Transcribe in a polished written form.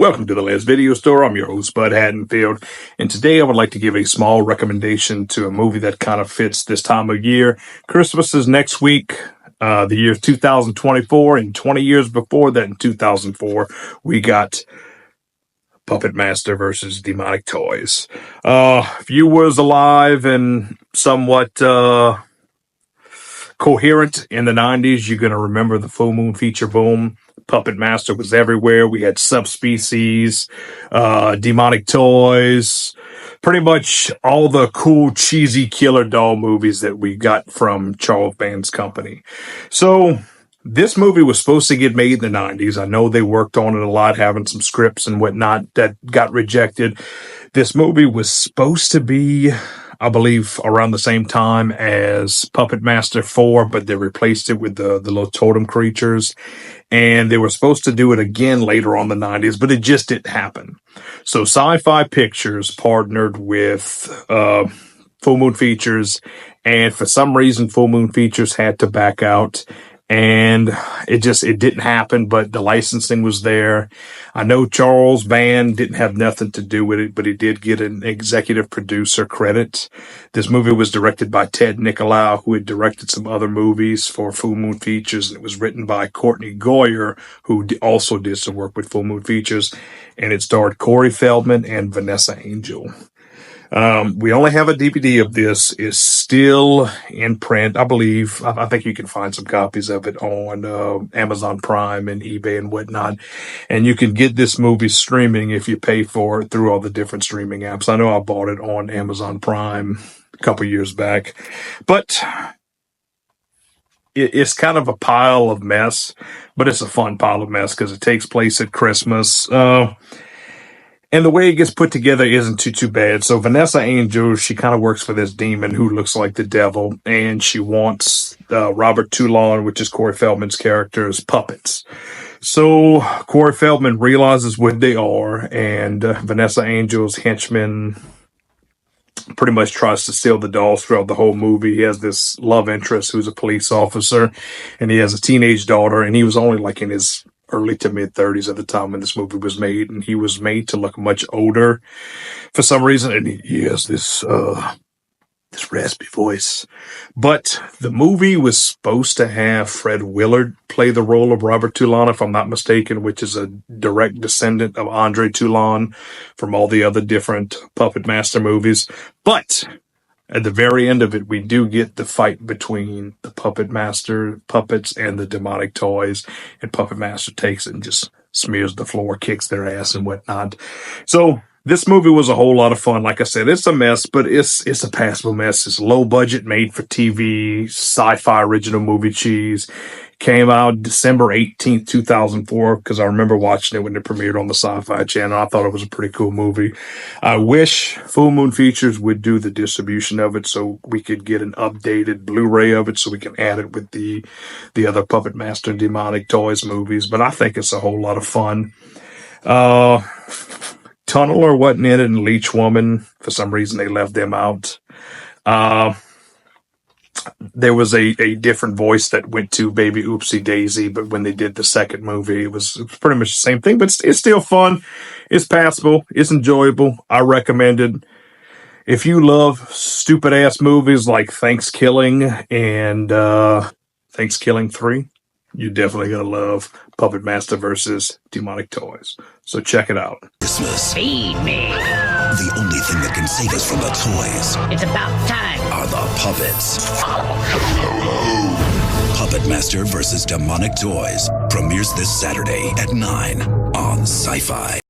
Welcome to the Last Video Store. I'm your host, Bud Haddonfield, and today I would like to give a small recommendation to a movie that kind of fits this time of year. Christmas is next week. The year 2024, and 20 years before that, in 2004, we got Puppet Master versus Demonic Toys. If you was alive and somewhat coherent in the 90s, you're going to remember the full moon feature boom. Puppet Master was everywhere. We had Subspecies, Demonic Toys, pretty much all the cool, cheesy killer doll movies that we got from Charles Band's company. So this movie was supposed to get made in the 90s. I know they worked on it a lot, having some scripts and whatnot that got rejected. This movie was supposed to be, I believe, around the same time as Puppet Master 4, but they replaced it with the little totem creatures. And they were supposed to do it again later on in the 90s, but it just didn't happen. So Sci-Fi Pictures partnered with Full Moon Features, and for some reason Full Moon Features had to back out. And it didn't happen, but the licensing was there. I know Charles Band didn't have nothing to do with it, but he did get an executive producer credit. This movie was directed by Ted Nicolau, who had directed some other movies for Full Moon Features, and it was written by Courtney Goyer, who also did some work with Full Moon Features, and it starred Corey Feldman and Vanessa Angel. We only have a DVD of this. It's still in print, I believe. I think you can find some copies of it on Amazon Prime and eBay and whatnot. And you can get this movie streaming if you pay for it through all the different streaming apps. I know I bought it on Amazon Prime a couple years back. But it's kind of a pile of mess, but it's a fun pile of mess because it takes place at Christmas. And the way it gets put together isn't too bad. So Vanessa Angel, she kind of works for this demon who looks like the devil, and she wants Robert Toulon, which is Corey Feldman's character's puppets. So Corey Feldman realizes what they are, and Vanessa Angel's henchman pretty much tries to steal the dolls throughout the whole movie. He has this love interest who's a police officer, and he has a teenage daughter, and he was only like in his early to mid 30s at the time when this movie was made, and he was made to look much older for some reason, and he has this raspy voice. But the movie was supposed to have Fred Willard play the role of Robert Toulon, if I'm not mistaken, which is a direct descendant of Andre Toulon from all the other different Puppet Master movies. But at the very end of it, we do get the fight between the Puppet Master puppets and the Demonic Toys, and Puppet Master takes it and just smears the floor, kicks their ass and whatnot. So this movie was a whole lot of fun. Like I said, it's a mess, but it's a passable mess. It's low budget, made for TV, sci-fi original movie cheese. Came out December 18th, 2004, because I remember watching it when it premiered on the Sci-Fi Channel. I thought it was a pretty cool movie. I wish Full Moon Features would do the distribution of it so we could get an updated Blu-ray of it so we can add it with the other Puppet Master and Demonic Toys movies. But I think it's a whole lot of fun. Tunneler wasn't in it, and Leech Woman, for some reason they left them out. There was a different voice that went to Baby Oopsie Daisy, but when they did the second movie, it was pretty much the same thing, but it's still fun. It's passable. It's enjoyable. I recommend it. If you love stupid-ass movies like Thanksgiving and Thanksgiving 3, you're definitely going to love Puppet Master versus Demonic Toys. So check it out. Christmas. Feed me. The only thing that can save us from the toys It's about time. are the puppets. Puppet Master versus Demonic Toys premieres this Saturday at 9 on Sci-Fi.